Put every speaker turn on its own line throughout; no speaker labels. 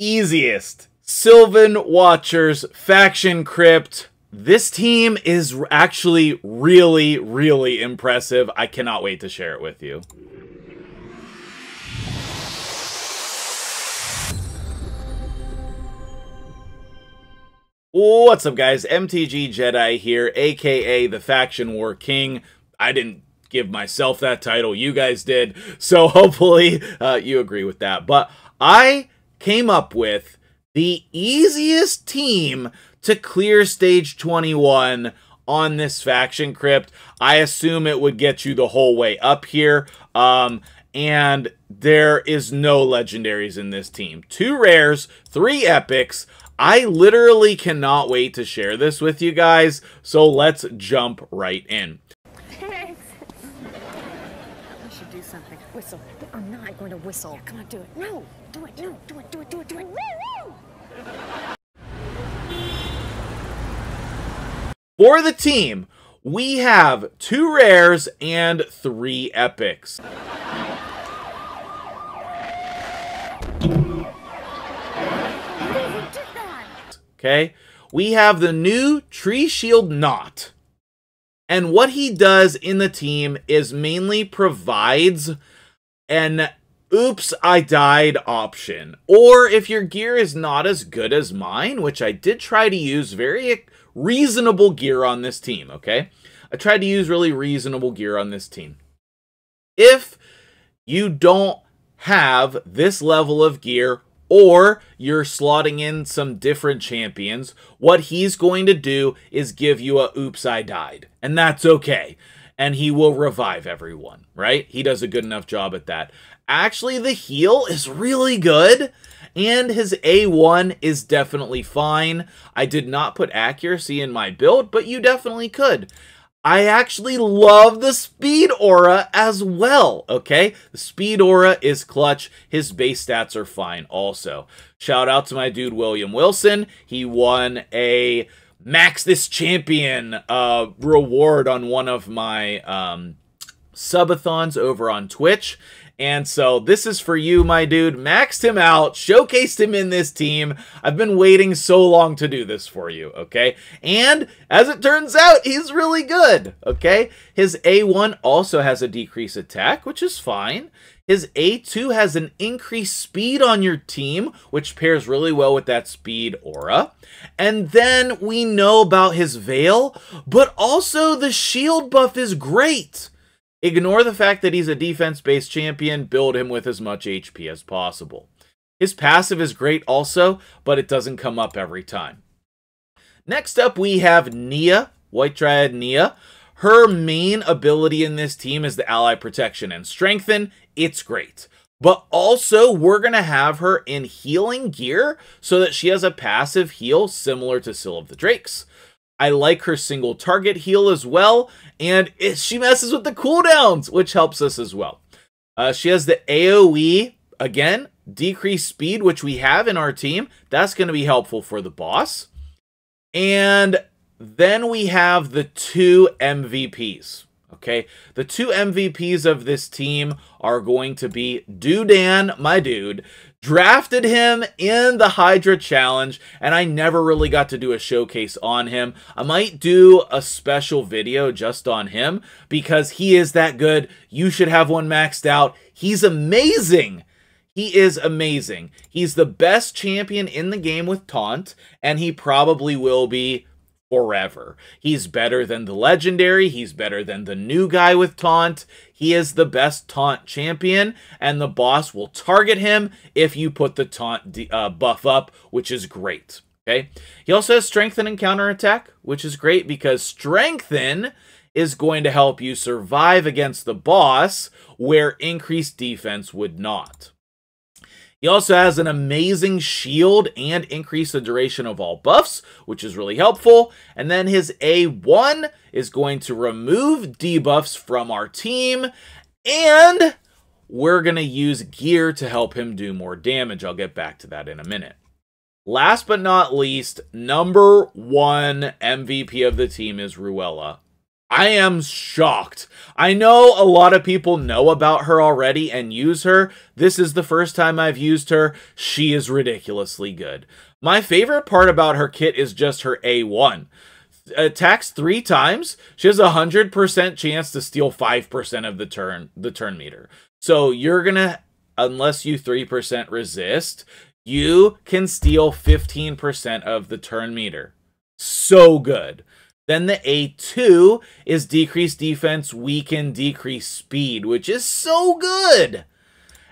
easiest Sylvan Watchers Faction Crypt. This team is actually really impressive. I cannot wait to share it with you. What's up, guys? MtgJedi here, aka the Faction War King. I didn't give myself that title, you guys did, so hopefully you agree with that. But I came up with the easiest team to clear stage 21 on this faction crypt. I assume it would get you the whole way up here, and there is no legendaries in this team. 2 rares, 3 epics. I literally cannot wait to share this with you guys, so let's jump right in.
I should do something. Whistle. I'm not going to whistle. Yeah, come on, do it. No! Do it, no! Do it, do it, do it, do it! No!
For the team, we have 2 rares and 3 epics. Okay, we have the new Tree Shield Knot. And what he does in the team is mainly provides an oops, I died option. Or if your gear is not as good as mine, which I did try to use very reasonable gear on this team, okay? I tried to use really reasonable gear on this team. If you don't have this level of gear, or you're slotting in some different champions, what he's going to do is give you a oops, I died. And that's okay. And he will revive everyone, right? He does a good enough job at that. Actually, the heal is really good, and his A1 is definitely fine. I did not put accuracy in my build, but you definitely could. I actually love the speed aura as well, okay? The speed aura is clutch. His base stats are fine also. Shout out to my dude William Wilson. He won a Max This Champion reward on one of my subathons over on Twitch. And so this is for you, my dude. Maxed him out, showcased him in this team. I've been waiting so long to do this for you, okay? And as it turns out, he's really good, okay? His A1 also has a decreased attack, which is fine. His A2 has an increased speed on your team, which pairs really well with that speed aura. And then we know about his Veil, but also the shield buff is great. Ignore the fact that he's a defense-based champion, build him with as much HP as possible. His passive is great also, but it doesn't come up every time. Next up, we have Nia, White Dryad Nia. Her main ability in this team is the Ally Protection and Strengthen. It's great. But also, we're going to have her in healing gear so that she has a passive heal similar to Seal of the Drakes. I like her single target heal as well, and she messes with the cooldowns, which helps us as well. She has the AoE, again, decreased speed, which we have in our team. That's going to be helpful for the boss. And then we have the 2 MVPs, okay? The 2 MVPs of this team are going to be Dudan, my dude. Drafted him in the Hydra Challenge, and I never really got to do a showcase on him. I might do a special video just on him, because he is that good. You should have one maxed out. He's amazing. He is amazing. He's the best champion in the game with Taunt, and he probably will be forever. He's better than the legendary. He's better than the new guy with Taunt. He is the best Taunt champion, and the boss will target him if you put the Taunt buff up, which is great. Okay. He also has Strengthen and Counterattack, which is great because Strengthen is going to help you survive against the boss where increased defense would not. He also has an amazing shield and increase the duration of all buffs, which is really helpful. And then his A1 is going to remove debuffs from our team, and we're going to use gear to help him do more damage. I'll get back to that in a minute. Last but not least, #1 MVP of the team is Ruella. I am shocked. I know a lot of people know about her already and use her. This is the first time I've used her. She is ridiculously good. My favorite part about her kit is just her A1. Attacks 3 times. She has a 100% chance to steal 5% of the turn meter. So you're gonna, unless you 3% resist, you can steal 15% of the turn meter. So good. Then the A2 is decreased defense, weaken, decrease speed, which is so good.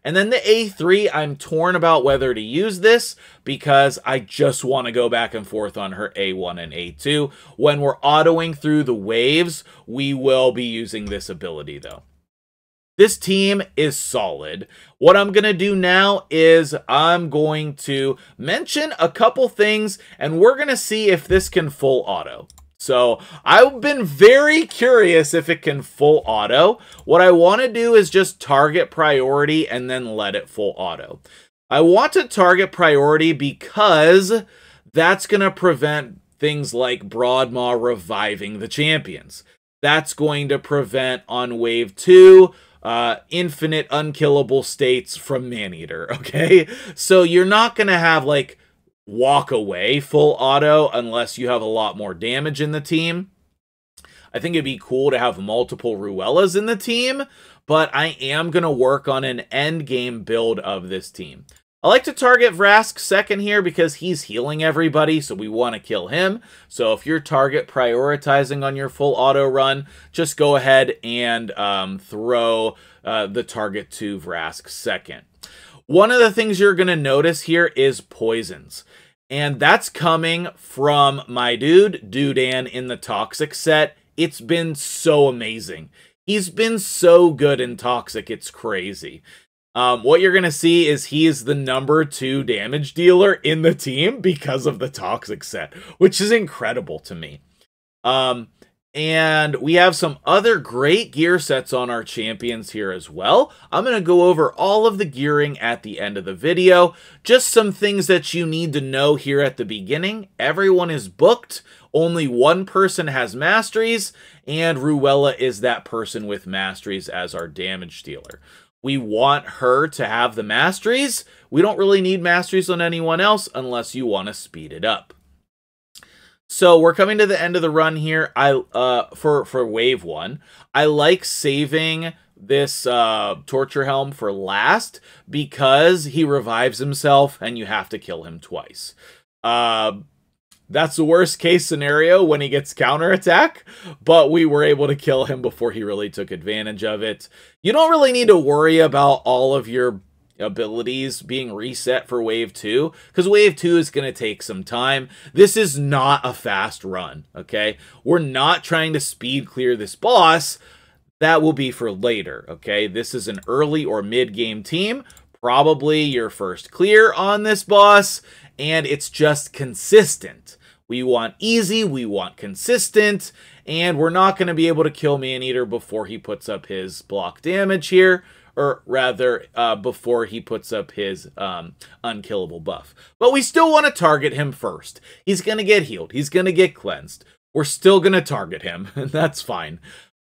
And then the A3, I'm torn about whether to use this because I just want to go back and forth on her A1 and A2. When we're autoing through the waves, we will be using this ability though. This team is solid. What I'm going to do now is I'm going to mention a couple things and we're going to see if this can full auto. So I've been very curious if it can full auto. What I want to do is just target priority and then let it full auto. I want to target priority because that's going to prevent things like Broadmaw reviving the champions. That's going to prevent on wave 2 infinite unkillable states from Maneater, okay? So you're not going to have like walk away full auto unless you have a lot more damage in the team. I think it'd be cool to have multiple Ruellas in the team, but I am going to work on an end game build of this team. I like to target Vrask second here because he's healing everybody, so we want to kill him. So if you're target prioritizing on your full auto run, just go ahead and throw the target to Vrask second. One of the things you're going to notice here is poisons. And that's coming from my dude, Dudan, in the Toxic set. It's been so amazing. He's been so good in Toxic, it's crazy. What you're going to see is he is the #2 damage dealer in the team because of the Toxic set, which is incredible to me. And we have some other great gear sets on our champions here as well. I'm going to go over all of the gearing at the end of the video. Just some things that you need to know here at the beginning. Everyone is booked. Only one person has Masteries, and Ruella is that person with Masteries as our damage dealer. We want her to have the Masteries. We don't really need Masteries on anyone else unless you want to speed it up. So we're coming to the end of the run here. For wave 1, I like saving this Torture Helm for last because he revives himself and you have to kill him twice. That's the worst case scenario when he gets counterattack, but we were able to kill him before he really took advantage of it. You don't really need to worry about all of your abilities being reset for wave 2 because wave 2 is going to take some time. This is not a fast run, okay? We're not trying to speed clear this boss. That will be for later, okay? This is an early or mid-game team, probably your first clear on this boss, and it's just consistent. We want easy, we want consistent, and we're not going to be able to kill Maneater before he puts up his block damage here, or rather, before he puts up his unkillable buff. But we still want to target him first. He's going to get healed. He's going to get cleansed. We're still going to target him, and that's fine.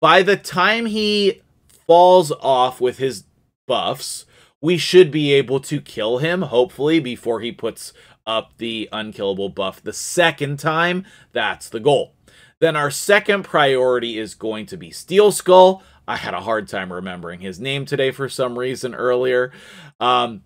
By the time he falls off with his buffs, we should be able to kill him, hopefully, before he puts up the unkillable buff the second time. That's the goal. Then our second priority is going to be Steel Skull. I had a hard time remembering his name today for some reason earlier. And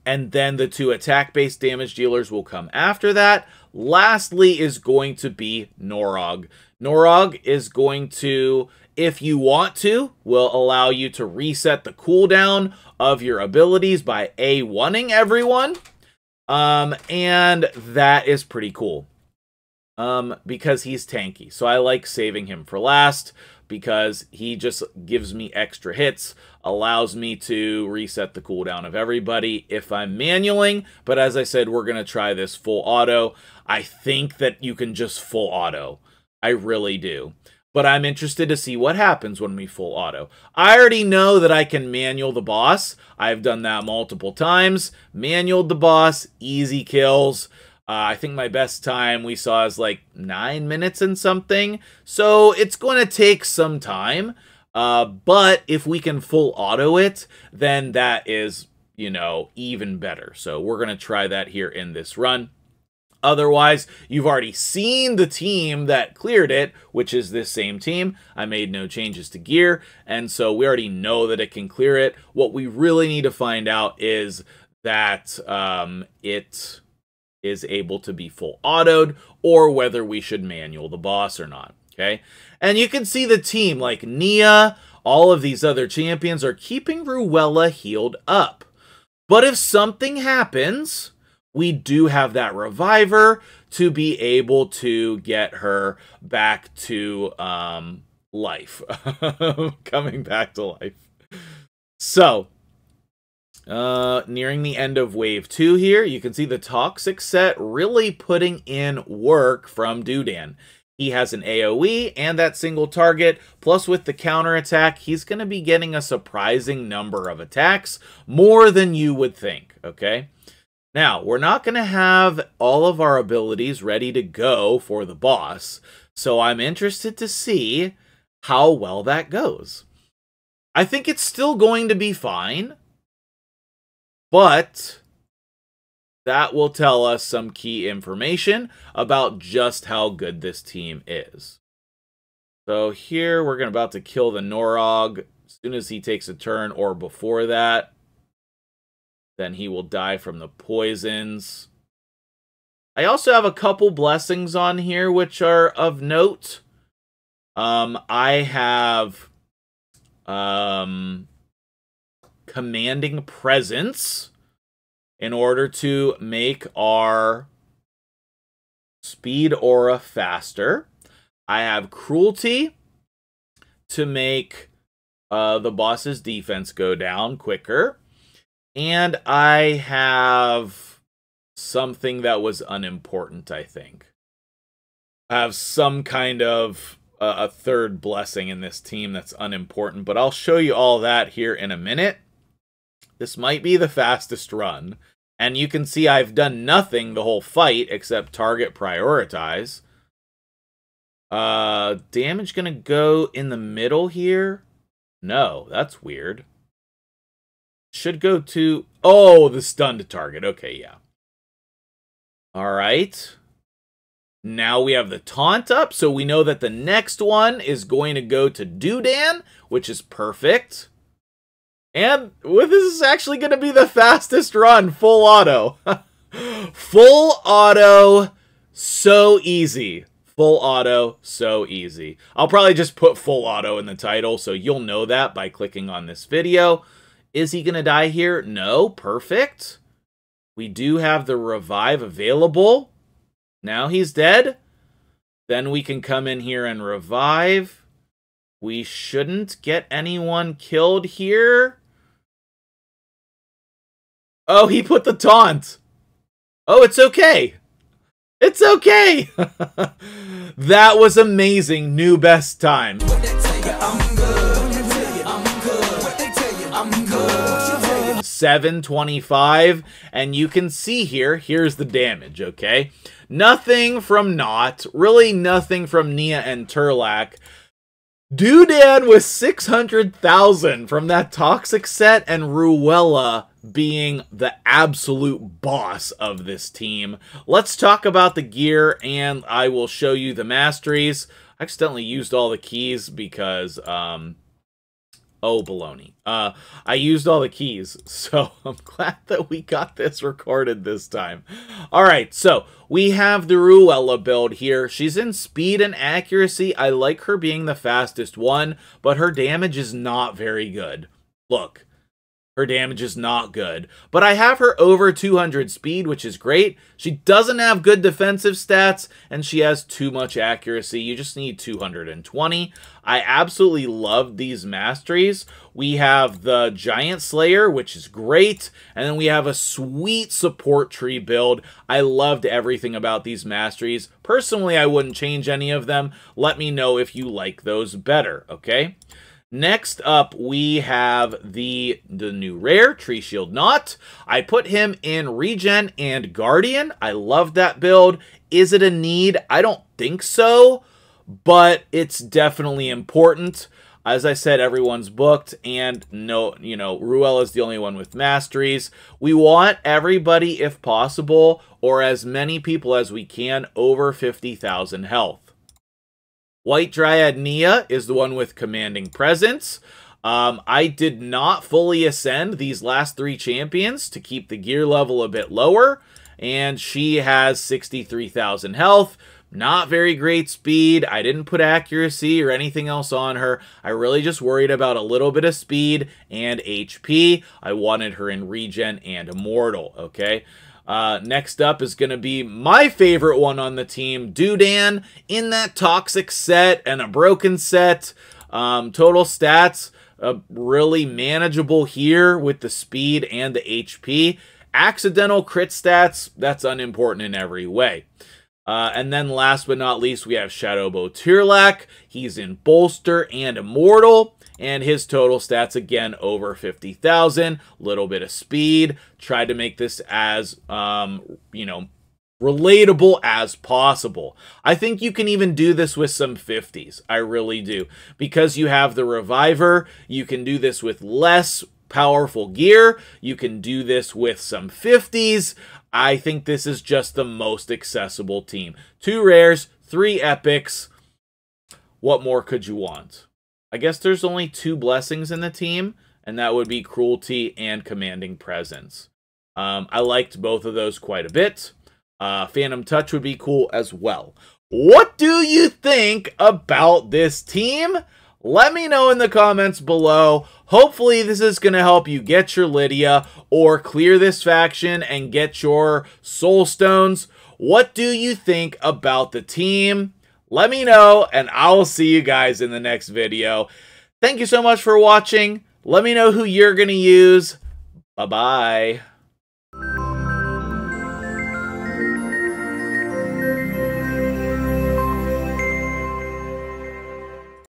then the 2 attack-based damage dealers will come after that. Lastly is going to be Norog. Norog is going to, if you want to, will allow you to reset the cooldown of your abilities by A1ing everyone. And that is pretty cool. Because he's tanky. So I like saving him for last because he just gives me extra hits, allows me to reset the cooldown of everybody if I'm manualing. But as I said, we're going to try this full auto. I think that you can just full auto. I really do. But I'm interested to see what happens when we full auto. I already know that I can manual the boss. I've done that multiple times. Manualed the boss, easy kills. I think my best time we saw is like 9 minutes and something. So it's going to take some time. But if we can full auto it, then that is, you know, even better. So we're going to try that here in this run. Otherwise, you've already seen the team that cleared it, which is this same team. I made no changes to gear, and so we already know that it can clear it. What we really need to find out is that it is able to be full autoed, or whether we should manual the boss or not, okay? And you can see the team, like Nia, all of these other champions are keeping Ruella healed up. But if something happens, we do have that reviver to be able to get her back to life. Coming back to life. So, nearing the end of wave 2 here, you can see the toxic set really putting in work from Dudan. He has an AoE and that single target, plus with the counterattack, he's going to be getting a surprising number of attacks, more than you would think, okay? Now, we're not going to have all of our abilities ready to go for the boss, so I'm interested to see how well that goes. I think it's still going to be fine, but that will tell us some key information about just how good this team is. So here, we're about to kill the Norog as soon as he takes a turn or before that. Then he will die from the poisons. I also have a couple blessings on here which are of note. I have Commanding Presence in order to make our speed aura faster. I have Cruelty to make the boss's defense go down quicker. And I have something that was unimportant, I think. I have some kind of a third blessing in this team that's unimportant, but I'll show you all that here in a minute. This might be the fastest run, and you can see I've done nothing the whole fight except target prioritize. Damage gonna go in the middle here? No, that's weird. Should go to... Oh, the stunned target. Okay, yeah. Alright. Now we have the taunt up, so we know that the next one is going to go to Dudan, which is perfect. And this is actually going to be the fastest run, full auto. Full auto, so easy. Full auto, so easy. I'll probably just put full auto in the title, so you'll know that by clicking on this video. Is he going to die here? No. Perfect. We do have the revive available. Now he's dead. Then we can come in here and revive. We shouldn't get anyone killed here. Oh, he put the taunt. Oh, it's okay. It's okay. That was amazing. New best time. 725, and you can see here's the damage, okay? Nothing from Not, really nothing from Nia and Turlak. Dudan with 600,000 from that toxic set, and Ruella being the absolute boss of this team. Let's talk about the gear, and I will show you the masteries. I accidentally used all the keys because, oh, baloney. I used all the keys, so I'm glad that we got this recorded this time. Alright, so we have the Ruella build here. She's in speed and accuracy. I like her being the fastest one, but her damage is not very good. Look. Her damage is not good. But I have her over 200 speed, which is great. She doesn't have good defensive stats, and she has too much accuracy. You just need 220. I absolutely love these masteries. We have the Giant Slayer, which is great. And then we have a sweet support tree build. I loved everything about these masteries. Personally, I wouldn't change any of them. Let me know if you like those better, okay? Next up, we have the new rare, Tree Shield Knot. I put him in Regen and Guardian. I love that build. Is it a need? I don't think so, but it's definitely important. As I said, everyone's booked, and no, Ruel is the only one with Masteries. We want everybody, if possible, or as many people as we can, over 50,000 health. White Dryad Nia is the one with Commanding Presence. I did not fully ascend these last 3 champions to keep the gear level a bit lower, and she has 63,000 health. Not very great speed. I didn't put accuracy or anything else on her. I really just worried about a little bit of speed and HP. I wanted her in Regen and Immortal, okay? Next up is going to be my favorite one on the team, Dudan, in that Toxic set and a Broken set. Total stats, really manageable here with the speed and the HP. Accidental crit stats, that's unimportant in every way. And then last but not least, we have Shadowbow Tirlak. He's in Bolster and Immortal, and his total stats, again, over 50,000. Little bit of speed. Tried to make this as, relatable as possible. I think you can even do this with some 50s. I really do. Because you have the Reviver, you can do this with less powerful gear. You can do this with some 50s. I think this is just the most accessible team. 2 rares, 3 epics. What more could you want? I guess there's only 2 blessings in the team, and that would be Cruelty and Commanding Presence. I liked both of those quite a bit. Phantom Touch would be cool as well. What do you think about this team? Let me know in the comments below. Hopefully this is going to help you get your Lydia or clear this faction and get your Soul Stones. What do you think about the team? Let me know, and I'll see you guys in the next video. Thank you so much for watching. Let me know who you're going to use. Bye-bye.